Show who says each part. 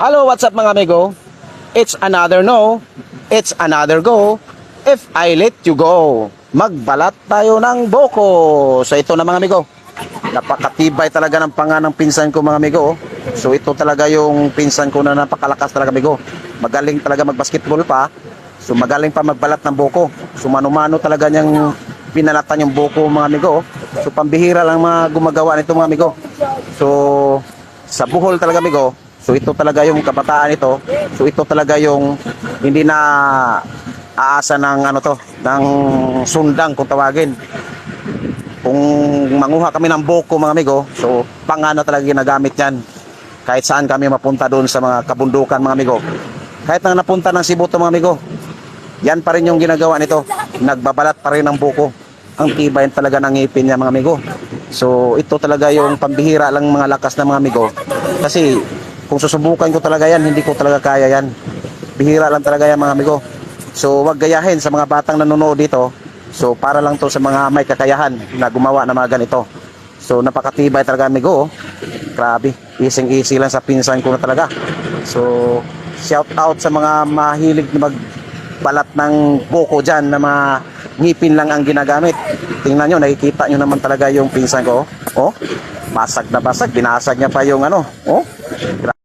Speaker 1: Hello, what's up mga amigo? It's another no, it's another go. If I let you go, magbalat tayo ng boko. So ito na mga amigo, napakatibay talaga ng panga ng pinsan ko mga amigo. So ito talaga yung pinsan ko na napakalakas talaga amigo. Magaling talaga magbasketball pa. So magaling pa magbalat ng boko. So mano-mano talaga niyang pinalatan yung boko mga amigo. So pambihira lang mga gumagawa nito mga amigo. So sa Bohol talaga amigo. So ito talaga yung kabataan ito. So ito talaga yung hindi na aasa ng ano to, ng sundang kung tawagin. Kung manguha kami ng boko mga amigo, so pangano talaga ginagamit yan. Kahit saan kami mapunta doon sa mga kabundukan mga amigo. Kahit na napunta ng Cebu to mga amigo, yan pa rin yung ginagawa nito. Nagbabalat pa rin ng boko. Ang tibay talaga ng ngipin niya mga amigo. So ito talaga yung pambihira lang mga lakas ng mga amigo. Kasi kung susubukan ko talaga yan, hindi ko talaga kaya yan. Bihira lang talaga yan mga amigo. So wag gayahin sa mga batang nanonood dito. So para lang to sa mga may kakayahan na gumawa ng mga ganito. So napakatibay talaga amigo. Grabe, easy lang sa pinsan ko na talaga. So shout out sa mga mahilig na magbalat ng boko dyan na mga ngipin lang ang ginagamit. Tingnan nyo, nakikita nyo naman talaga yung pinsan ko. Oh, basag na basag, binasag niya pa yung ano. Oh,